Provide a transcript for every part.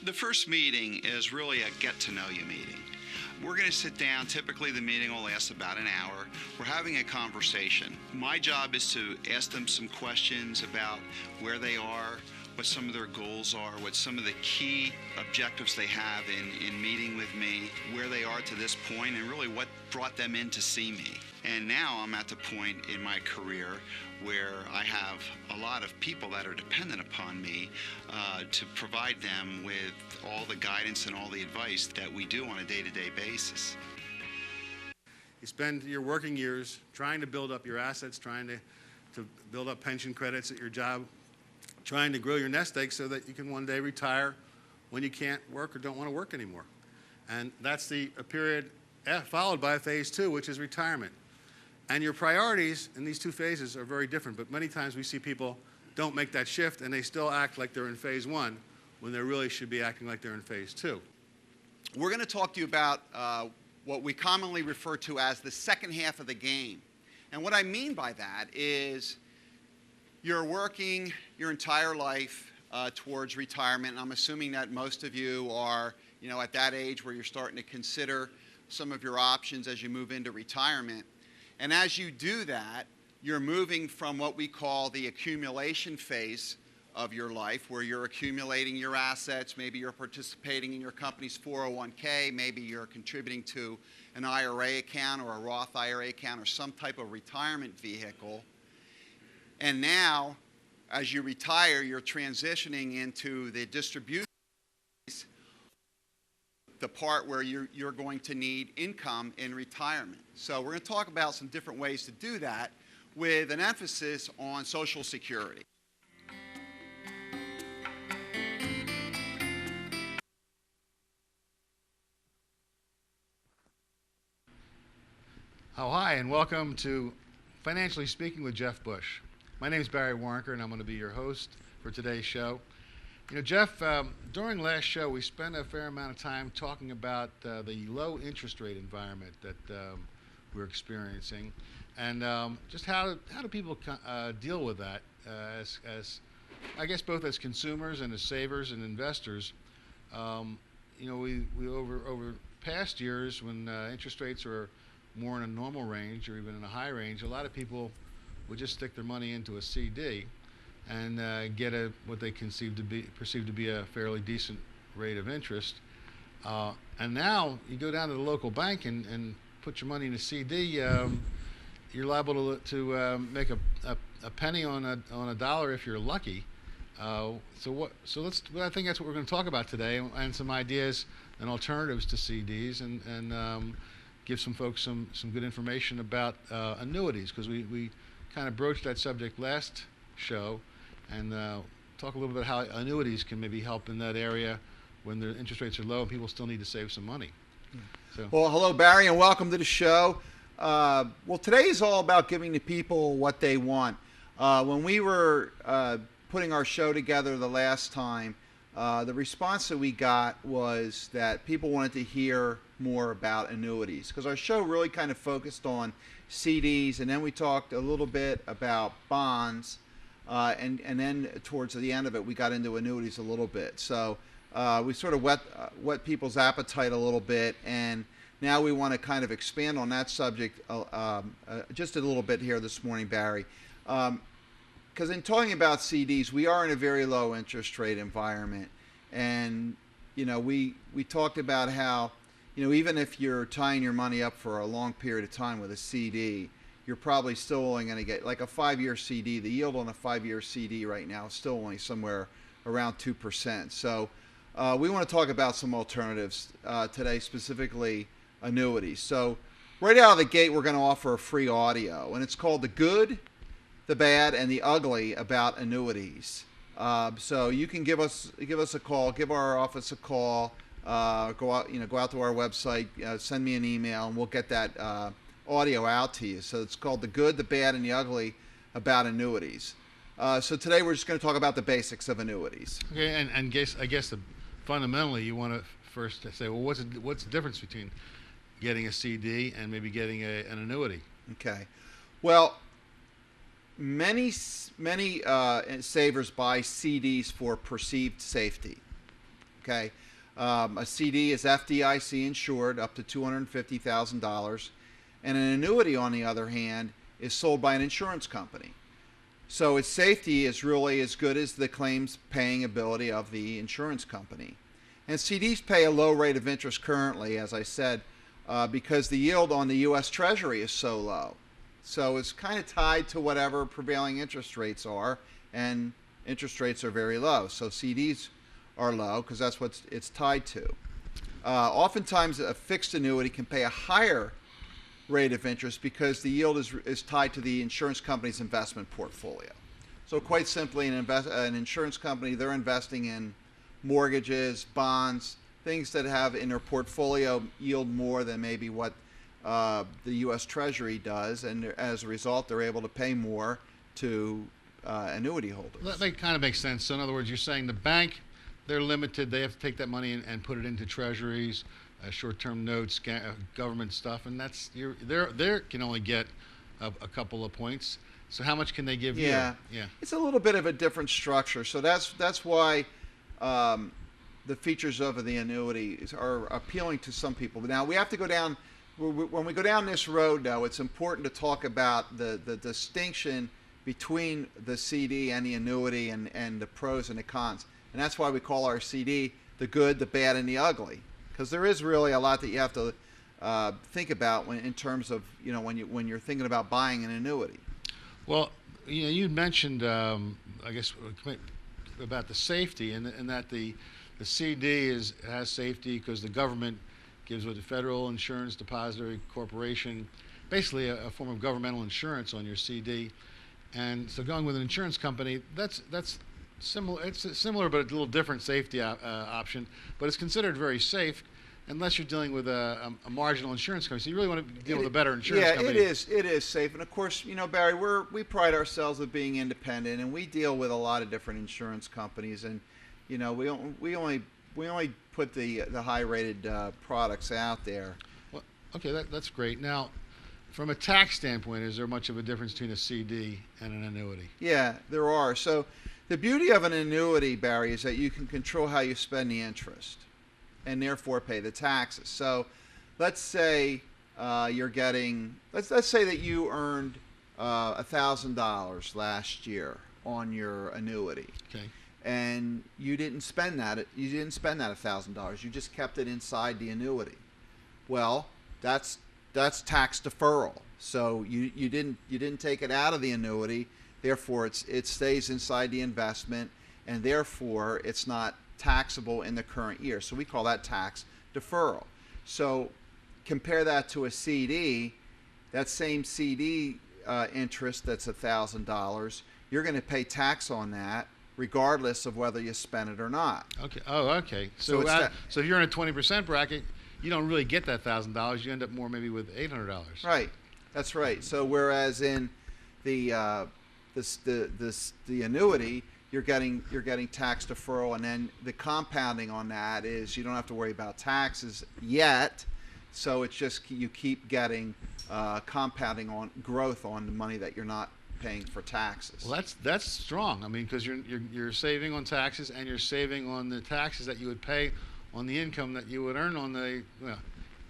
The first meeting is really a get-to-know-you meeting. We're going to sit down. Typically, the meeting will last about an hour. We're having a conversation. My job is to ask them some questions about where they are, what some of their goals are, what some of the key objectives they have in meeting with me, where they are to this point, and really what brought them in to see me. And now I'm at the point in my career where I have a lot of people that are dependent upon me to provide them with all the guidance and all the advice that we do on a day-to-day basis. You spend your working years trying to build up your assets, trying to build up pension credits at your job, trying to grow your nest egg so that you can one day retire when you can't work or don't want to work anymore. And that's a period followed by phase two, which is retirement. And your priorities in these two phases are very different, but many times we see people don't make that shift and they still act like they're in phase one when they really should be acting like they're in phase two. We're going to talk to you about what we commonly refer to as the second half of the game. And what I mean by that is you're working your entire life towards retirement, and I'm assuming that most of you are, at that age where you're starting to consider some of your options as you move into retirement. And as you do that, you're moving from what we call the accumulation phase of your life, where you're accumulating your assets. Maybe you're participating in your company's 401k, maybe you're contributing to an IRA account or a Roth IRA account or some type of retirement vehicle. And now, as you retire, you're transitioning into the distribution phase, the part where you're going to need income in retirement. So we're going to talk about some different ways to do that with an emphasis on Social Security. Oh, hi, and welcome to Financially Speaking with Jeff Bush. My name is Barry Warnker, and I'm going to be your host for today's show. Jeff, during last show, we spent a fair amount of time talking about the low interest rate environment that we're experiencing, and just how do people deal with that as I guess both as consumers and as savers and investors. We over past years when interest rates were more in a normal range or even in a high range, a lot of people would just stick their money into a CD and get what they perceive to be a fairly decent rate of interest. And now you go down to the local bank and put your money in a CD, you're liable to make a penny on a dollar if you're lucky. I think that's what we're going to talk about today, and some ideas and alternatives to CDs, and give some folks some good information about annuities, because we kind of broached that subject last show, and talk a little bit how annuities can maybe help in that area when the interest rates are low and people still need to save some money. So. Well, hello, Barry, and welcome to the show. Well, today is all about giving the people what they want. When we were putting our show together the last time, the response that we got was that people wanted to hear more about annuities, because our show really kind of focused on CDs, and then we talked a little bit about bonds, and then towards the end of it we got into annuities a little bit. So we sort of whet people's appetite a little bit, and now we want to kind of expand on that subject just a little bit here this morning, Barry. Because in talking about CDs, we are in a very low interest rate environment, and we talked about how even if you're tying your money up for a long period of time with a CD, you're probably still only going to get like a 5-year CD. The yield on a 5-year CD right now is still only somewhere around 2%. So we want to talk about some alternatives today, specifically annuities. So right out of the gate, we're going to offer a free audio, and it's called The Good, the Bad, and the Ugly About Annuities. So you can give us a call, give our office a call, go out to our website, send me an email, and we'll get that audio out to you. So it's called The Good, the Bad, and the Ugly About Annuities. So today we're just going to talk about the basics of annuities. Okay, and I guess fundamentally you want to first say, well, what's the difference between getting a CD and maybe getting an annuity? Okay, well, many savers buy CDs for perceived safety. Okay, a CD is FDIC insured up to $250,000, and an annuity, on the other hand, is sold by an insurance company. So its safety is really as good as the claims paying ability of the insurance company. And CDs pay a low rate of interest currently, as I said, because the yield on the U.S. Treasury is so low. So it's kind of tied to whatever prevailing interest rates are, and interest rates are very low. So CDs are low because that's what it's tied to. Oftentimes, a fixed annuity can pay a higher rate of interest because the yield is tied to the insurance company's investment portfolio. So quite simply, an insurance company, they're investing in mortgages, bonds, things that have in their portfolio yield more than maybe what the U.S. Treasury does, and as a result, they're able to pay more to annuity holders. That kind of makes sense. So in other words, you're saying the bank, they're limited. They have to take that money and put it into treasuries, short-term notes, government stuff, and that's they can only get a couple of points. So how much can they give you? Yeah, it's a little bit of a different structure. So that's why the features of the annuity are appealing to some people. Now we have to go down. When we go down this road, though, it's important to talk about the distinction between the CD and the annuity and the pros and the cons. And that's why we call our CD the good, the bad, and the ugly. Because there is really a lot that you have to think about in terms of, when you're thinking about buying an annuity. Well, you mentioned, I guess, about the safety, and that the CD has safety because the government gives what the Federal Insurance Depository Corporation, basically a form of governmental insurance on your CD. And so going with an insurance company, that's similar. It's similar, but a little different safety option. But it's considered very safe, unless you're dealing with a marginal insurance company. So you really want to deal with a better insurance company. Yeah, it is safe. And of course, Barry, we pride ourselves with being independent, and we deal with a lot of different insurance companies, and we only put the high-rated products out there. Well, okay, that's great. Now, from a tax standpoint, is there much of a difference between a CD and an annuity? Yeah, there are. So the beauty of an annuity, Barry, is that you can control how you spend the interest and therefore pay the taxes. So let's say let's say that you earned $1,000 last year on your annuity. Okay. And you didn't spend that. You didn't spend that $1,000. You just kept it inside the annuity. Well, that's tax deferral. So you didn't take it out of the annuity. Therefore, it stays inside the investment, and therefore it's not taxable in the current year. So we call that tax deferral. So compare that to a CD. That same CD interest that's $1,000, you're going to pay tax on that, regardless of whether you spend it or not. Okay. Oh, okay. So if you're in a 20% bracket, you don't really get that $1,000. You end up more maybe with $800. Right. That's right. So whereas in the annuity, you're getting tax deferral, and then the compounding on that is you don't have to worry about taxes yet. So it's just you keep getting compounding on growth on the money that you're not paying for taxes. Well, that's strong. I mean, because you're saving on taxes, and you're saving on the taxes that you would pay on the income that you would earn on the. Well,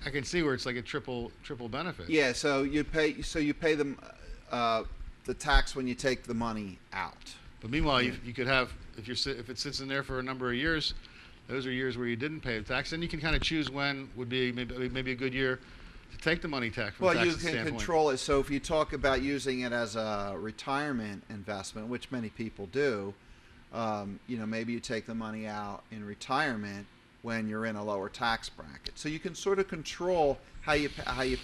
I can see where it's like a triple benefit. Yeah. So you pay them the tax when you take the money out. But meanwhile, you could have if it sits in there for a number of years, those are years where you didn't pay the tax, and you can kind of choose when would be maybe a good year to take the money tax. Well, you can control it. So if you talk about using it as a retirement investment, which many people do, maybe you take the money out in retirement when you're in a lower tax bracket. So you can sort of control how you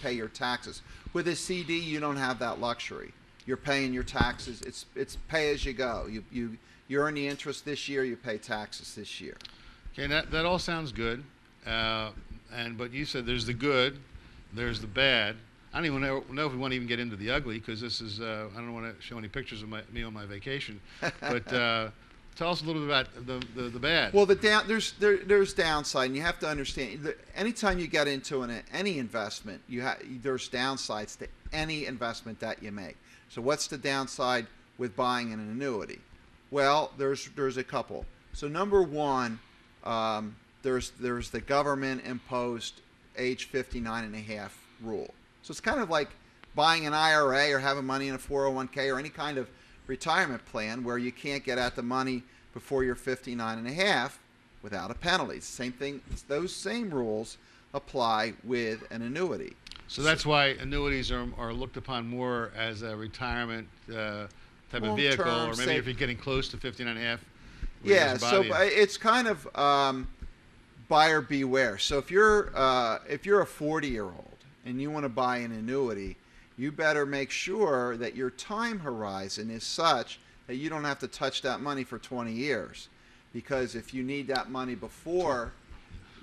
pay your taxes. With a CD, you don't have that luxury. You're paying your taxes. It's pay as you go. You earn the interest this year. You pay taxes this year. Okay, that all sounds good. But you said there's the good. There's the bad. I don't even know if we want to even get into the ugly, because this is I don't want to show any pictures of me on my vacation. But tell us a little bit about the bad. Well, there's downside, and you have to understand that anytime you get into any investment, there's downsides to any investment that you make. So what's the downside with buying an annuity? Well, there's a couple. So number one, there's the government imposed age 59 and a half rule. So it's kind of like buying an IRA or having money in a 401k or any kind of retirement plan where you can't get at the money before you're 59 and a half without a penalty. Same thing, those same rules apply with an annuity. So that's why annuities are looked upon more as a retirement type of vehicle, or maybe if you're getting close to 59 and a half. Yeah, so it's kind of buyer beware. So if you're a 40-year-old and you want to buy an annuity, you better make sure that your time horizon is such that you don't have to touch that money for 20 years. Because if you need that money before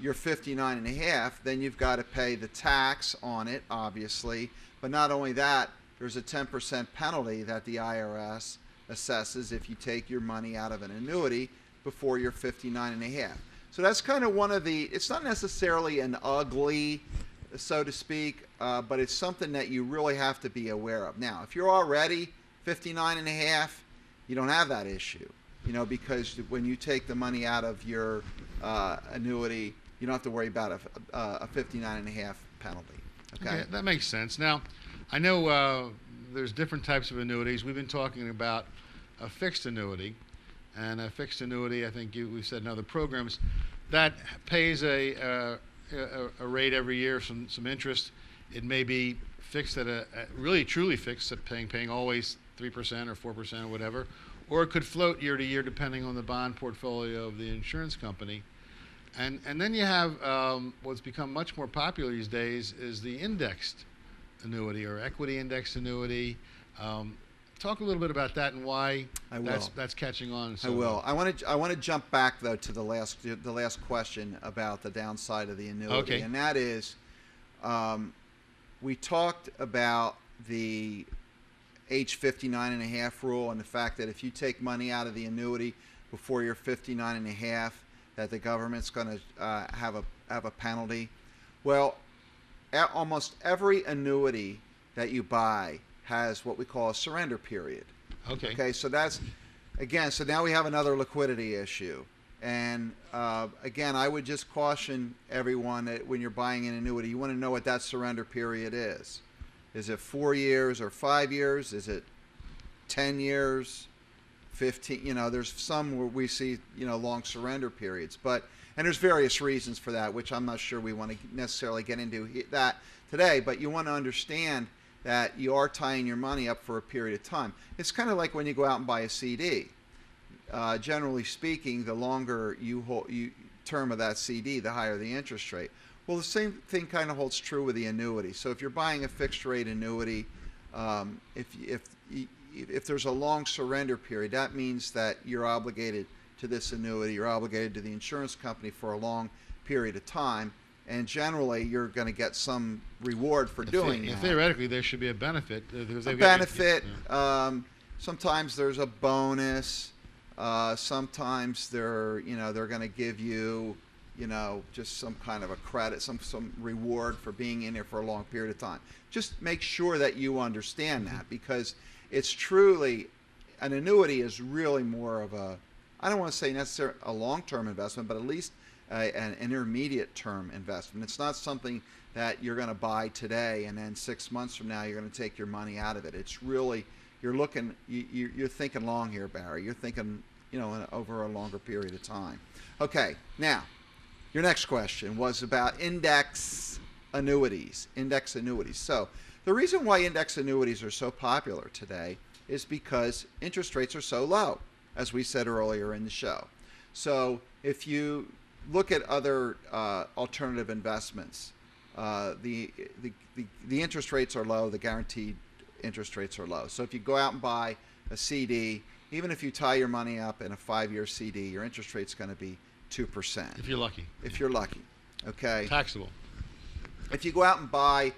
you're 59 and a half, then you've got to pay the tax on it, obviously. But not only that, there's a 10% penalty that the IRS assesses if you take your money out of an annuity before you're 59 and a half. So that's kind of one of the, it's not necessarily an ugly, so to speak, but it's something that you really have to be aware of. Now, if you're already 59 and a half, you don't have that issue, because when you take the money out of your annuity, you don't have to worry about a 59 and a half penalty. Okay, that makes sense. Now, I know there's different types of annuities. We've been talking about a fixed annuity, and a fixed annuity, I think we've said in other programs, that pays a rate every year, some interest. It may be fixed at a really truly fixed, at paying always 3% or 4% or whatever, or it could float year to year depending on the bond portfolio of the insurance company. And then you have what's become much more popular these days is the indexed annuity or equity indexed annuity. Talk a little bit about that and why that's catching on. I will. I want to jump back though to the last question about the downside of the annuity, okay. And that is, we talked about the age 59 and a half rule and the fact that if you take money out of the annuity before you're 59 and a half, that the government's going to have a penalty. Well, almost every annuity that you buy has what we call a surrender period. Okay. Okay, so that's, again, so now we have another liquidity issue. And again, I would just caution everyone that when you're buying an annuity, you want to know what that surrender period is. Is it 4 years or 5 years? Is it 10 years? 15, there's some where we see, long surrender periods, and there's various reasons for that, which I'm not sure we want to necessarily get into that today, but you want to understand that you are tying your money up for a period of time. It's kind of like when you go out and buy a CD. Generally speaking, the longer you term of that CD, the higher the interest rate. Well, the same thing kind of holds true with the annuity. So if you're buying a fixed rate annuity, if there's a long surrender period, that means that you're obligated to this annuity, you're obligated to the insurance company for a long period of time, and generally you're going to get some reward for doing that. Theoretically, there should be a benefit. Sometimes there's a bonus. Sometimes they're going to give you, just some kind of a credit, some reward for being in there for a long period of time. Just make sure that you understand that, because it's truly, an annuity is really more of a, I don't want to say necessarily a long-term investment, but at least an intermediate-term investment. It's not something that you're going to buy today and then 6 months from now you're going to take your money out of it. It's really, you're thinking long here, Barry. You're thinking, over a longer period of time. Okay, now, your next question was about index annuities. So the reason why index annuities are so popular today is because interest rates are so low, as we said earlier in the show. So if you look at other alternative investments, the interest rates are low, the guaranteed interest rates are low. So if you go out and buy a CD, even if you tie your money up in a 5-year CD, your interest rate's going to be 2%. If you're lucky. If you're lucky. Okay. Taxable. If you go out and buy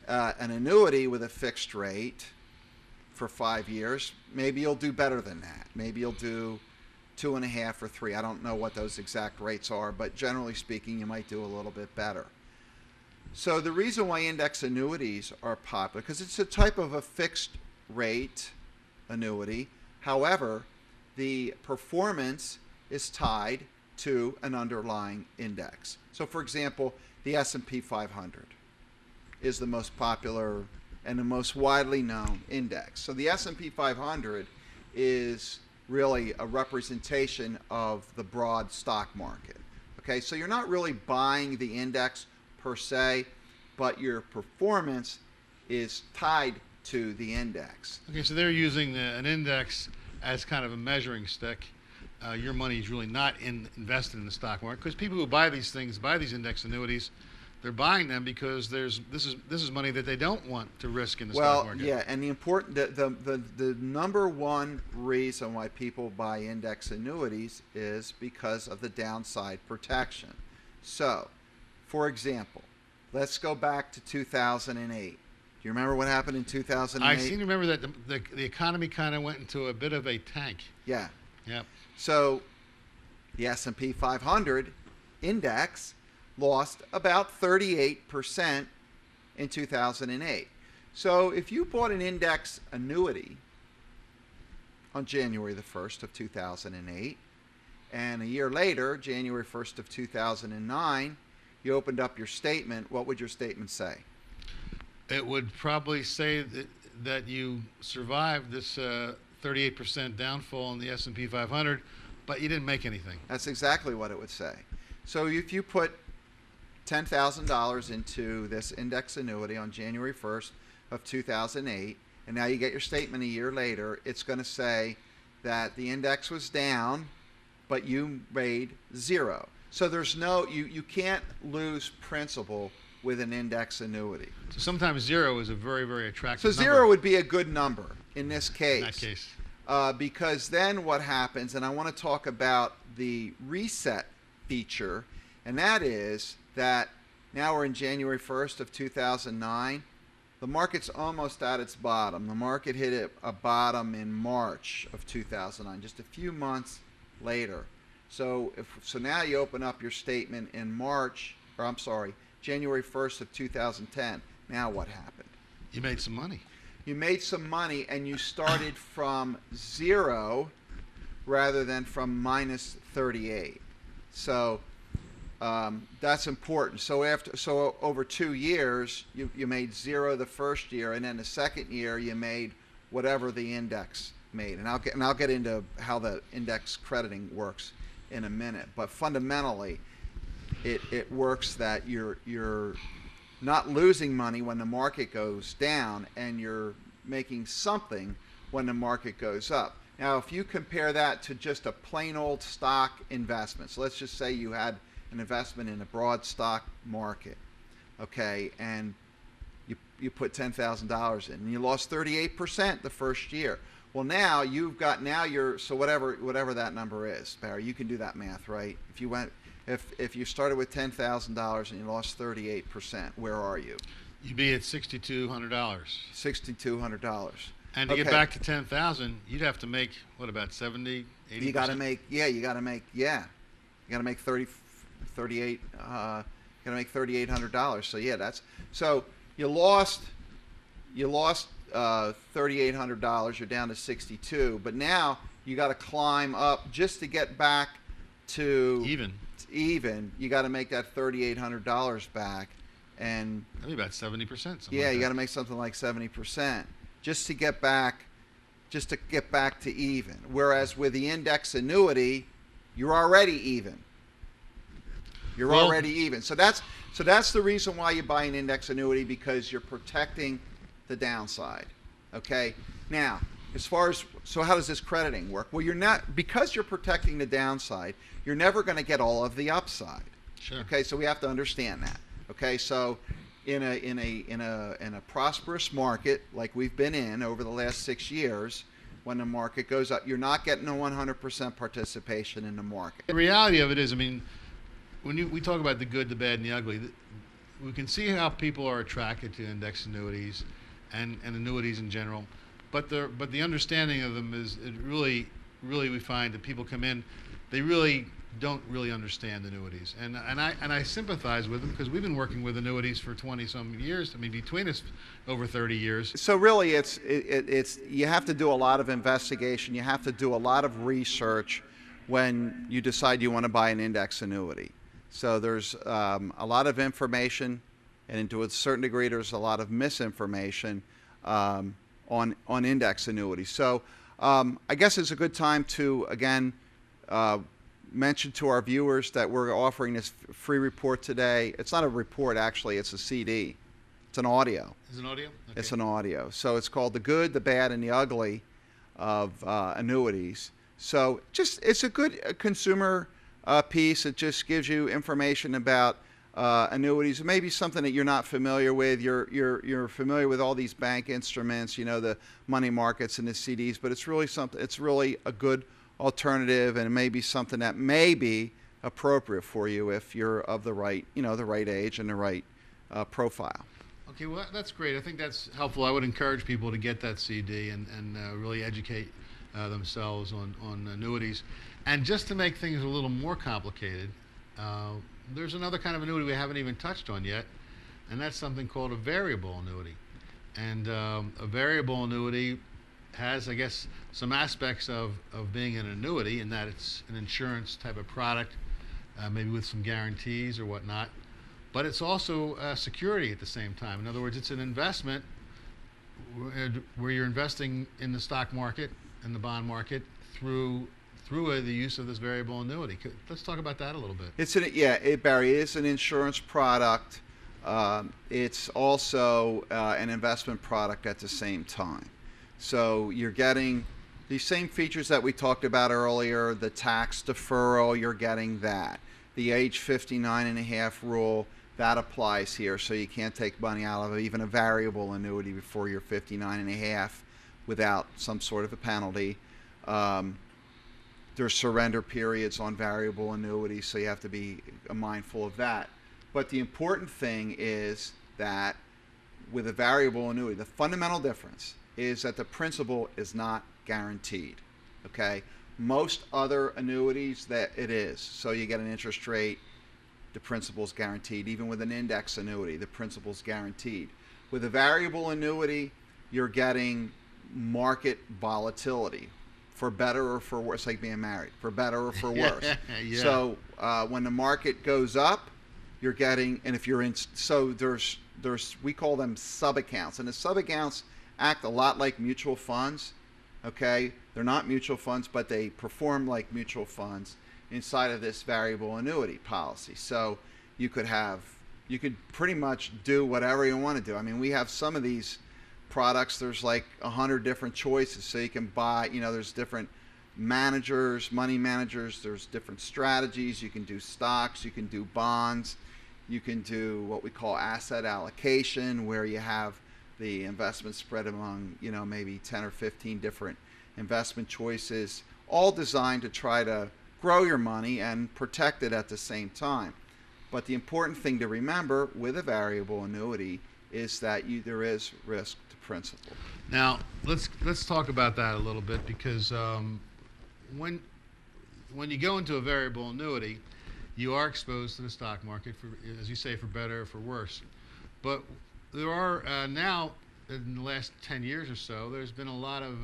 an annuity with a fixed rate for 5 years, maybe you'll do better than that. Maybe you'll do 2.5 or 3. I don't know what those exact rates are, but generally speaking, you might do a little bit better. So the reason why index annuities are popular, because it's a type of a fixed rate annuity. However, the performance is tied to an underlying index. So for example, the S&P 500 is the most popular and the most widely known index. So the S&P 500 is really a representation of the broad stock market. Okay, so you're not really buying the index per se, but your performance is tied to the index. Okay, so they're using an index as kind of a measuring stick. Your money is really not invested in the stock market, because people who buy these things, buy these index annuities, they're buying them because this is money that they don't want to risk in the stock market. Well, yeah, and the number one reason why people buy index annuities is because of the downside protection. So, for example, let's go back to 2008. Do you remember what happened in 2008? I seem to remember that the economy kind of went into a bit of a tank. Yeah. Yep. So the S&P 500 index lost about 38% in 2008. So if you bought an index annuity on January the 1st of 2008, and a year later, January 1st of 2009, you opened up your statement, what would your statement say? It would probably say that you survived this 38% downfall in the S&P 500, but you didn't make anything. That's exactly what it would say. So if you put $10,000 into this index annuity on January 1st of 2008, and now you get your statement a year later, it's going to say that the index was down, but you made zero. So there's no, you can't lose principal with an index annuity. So sometimes zero is a very, very attractive So number. zero would be a good number in this case. In that case. Because then what happens, and I want to talk about the reset feature, and that is that now we're in January 1st of 2009. The market's almost at its bottom. The market hit a bottom in March of 2009, just a few months later. So now you open up your statement in January 1st of 2010. Now what happened? You made some money. You made some money, and you started from zero rather than from minus 38. So that's important. So over 2 years, you made zero the first year, and then the second year you made whatever the index made. And I'll get into how the index crediting works in a minute. But fundamentally, it works that you're not losing money when the market goes down, and you're making something when the market goes up. Now, if you compare that to just a plain old stock investment, so let's just say you had an investment in a broad stock market, okay, and you put $10,000 in, and you lost 38% the first year. Well, now so whatever that number is, Barry, you can do that math, right? If you started with $10,000 and you lost 38%, where are you? You'd be at $6,200. $6,200. And to get back to 10,000, you'd have to make what, about 70, 80%? You got to make $3,800. So yeah, so you lost $3,800. You're down to 62, but now you got to climb up just to get back to even. You got to make that $3,800 back, and that'd be about 70%. Yeah, you got to make something like 70% just to get back to even. Whereas with the index annuity, you're already even. Already even. So that's the reason why you buy an index annuity, because you're protecting the downside. Okay. Now, so how does this crediting work? Well, because you're protecting the downside, you're never going to get all of the upside. Sure. Okay, so we have to understand that. Okay, so in a prosperous market like we've been in over the last 6 years, when the market goes up, you're not getting a 100% participation in the market. The reality of it is, I mean, when we talk about the good, the bad, and the ugly, we can see how people are attracted to index annuities and annuities in general. But the understanding of them is really we find that people come in, they really don't really understand annuities, and I sympathize with them, because we've been working with annuities for 20-some years. I mean, between us, over 30 years. So really, it's you have to do a lot of investigation. You have to do a lot of research when you decide you want to buy an index annuity. So there's a lot of information, and to a certain degree, there's a lot of misinformation on index annuities. So I guess it's a good time to, again, mention to our viewers that we're offering this free report today. It's not a report, actually. It's a CD. It's an audio. Is it an audio? Okay. It's an audio. So it's called The Good, the Bad, and the Ugly of Annuities. So it's a good consumer piece. It just gives you information about annuities. Maybe something that you're not familiar with. You're familiar with all these bank instruments, the money markets and the CDs, but it's really something. It's really a good alternative, and it may be something that may be appropriate for you if you're of the right, the right age and the right profile. Okay, well, that's great. I think that's helpful. I would encourage people to get that CD and really educate themselves on annuities. And just to make things a little more complicated, there's another kind of annuity we haven't even touched on yet, and that's something called a variable annuity. And a variable annuity has, I guess, some aspects of being an annuity in that it's an insurance type of product, maybe with some guarantees or whatnot. But it's also security at the same time. In other words, it's an investment where you're investing in the stock market and the bond market through the use of this variable annuity. Let's talk about that a little bit. Barry, it is an insurance product. It's also an investment product at the same time. So you're getting these same features that we talked about earlier, the tax deferral, you're getting that. The age 59 and a half rule, that applies here. So you can't take money out of even a variable annuity before you're 59 and a half without some sort of a penalty. There's surrender periods on variable annuities, so you have to be mindful of that. But the important thing is that with a variable annuity, the fundamental difference is that the principal is not guaranteed. Okay? Most other annuities, that it is. So you get an interest rate, the principal is guaranteed. Even with an index annuity, the principal is guaranteed. With a variable annuity, you're getting market volatility, for better or for worse, like being married, for better or for worse. Yeah. So when the market goes up, you're getting, and if you're in, so there's we call them sub-accounts, and the sub-accounts act a lot like mutual funds. Okay, they're not mutual funds, but they perform like mutual funds inside of this variable annuity policy. So you could pretty much do whatever you want to do. I mean, we have some of these products, there's like 100 different choices. So you can buy, there's different managers, money managers, there's different strategies. You can do stocks, you can do bonds, you can do what we call asset allocation, where you have the investment spread among, maybe 10 or 15 different investment choices, all designed to try to grow your money and protect it at the same time. But the important thing to remember with a variable annuity is that there is risk to principal. Now, let's talk about that a little bit, because when you go into a variable annuity, you are exposed to the stock market, for, as you say, for better or for worse. But there are now, in the last 10 years or so, there's been a lot of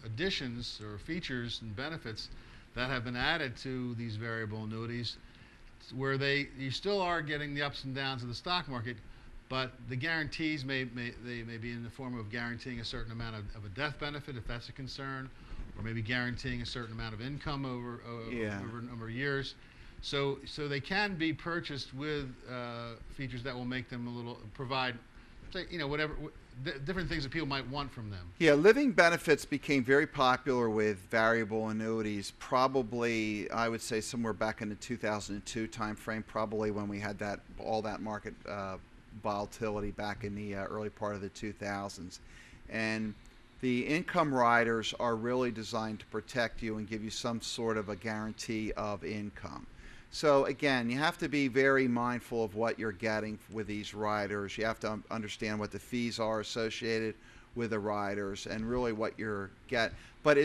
additions or features and benefits that have been added to these variable annuities, where you still are getting the ups and downs of the stock market, but the guarantees may be in the form of guaranteeing a certain amount of a death benefit, if that's a concern, or maybe guaranteeing a certain amount of income over a number of years. So they can be purchased with features that will make them provide, whatever different things that people might want from them. Yeah, living benefits became very popular with variable annuities, probably, I would say, somewhere back in the 2002 timeframe, probably when we had all that market volatility back in the early part of the 2000s. And the income riders are really designed to protect you and give you some sort of a guarantee of income. So again, you have to be very mindful of what you're getting with these riders. You have to understand what the fees are associated with the riders and really what you're getting. But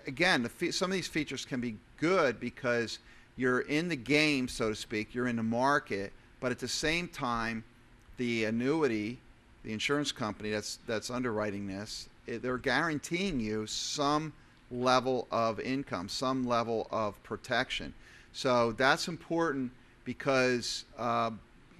again, some of these features can be good because you're in the game, so to speak. You're in the market, but at the same time, the annuity, the insurance company that's underwriting this, they're guaranteeing you some level of income, some level of protection. So that's important because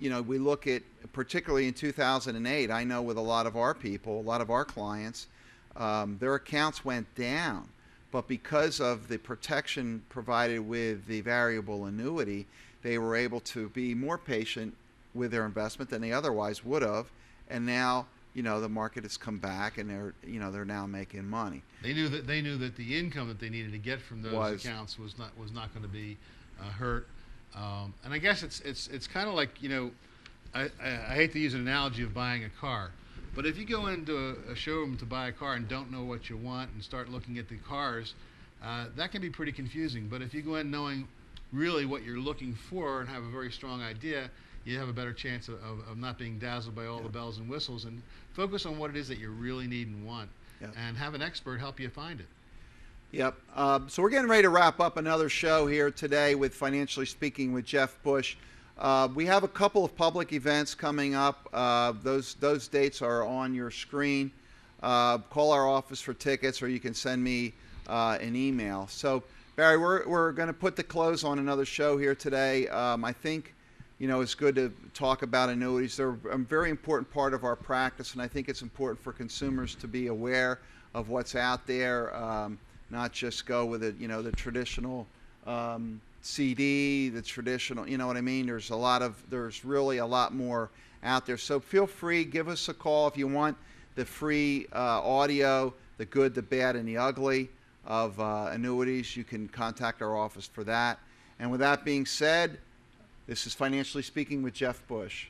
we look at, particularly in 2008, I know with a lot of our people, a lot of our clients, their accounts went down. But because of the protection provided with the variable annuity, they were able to be more patient with their investment than they otherwise would have. And now, the market has come back, and they're now making money. They knew that the income that they needed to get from those accounts was not going to be hurt. And I guess it's kind of like, I hate to use an analogy of buying a car, but if you go into a showroom to buy a car and don't know what you want and start looking at the cars, that can be pretty confusing. But if you go in knowing really what you're looking for and have a very strong idea, you have a better chance of not being dazzled by all the bells and whistles, and focus on what it is that you really need and want, and have an expert help you find it. Yep. So we're getting ready to wrap up another show here today with Financially Speaking with Jeff Bush. We have a couple of public events coming up. Those dates are on your screen. Call our office for tickets, or you can send me an email. So, Barry, we're going to put the close on another show here today. I think, it's good to talk about annuities. They're a very important part of our practice, and I think it's important for consumers to be aware of what's out there, not just go with it, the traditional CD, the traditional, you know what I mean? There's really a lot more out there. So feel free, give us a call if you want the free audio, the good, the bad, and the ugly of annuities. You can contact our office for that. And with that being said, this is Financially Speaking with Jeff Bush.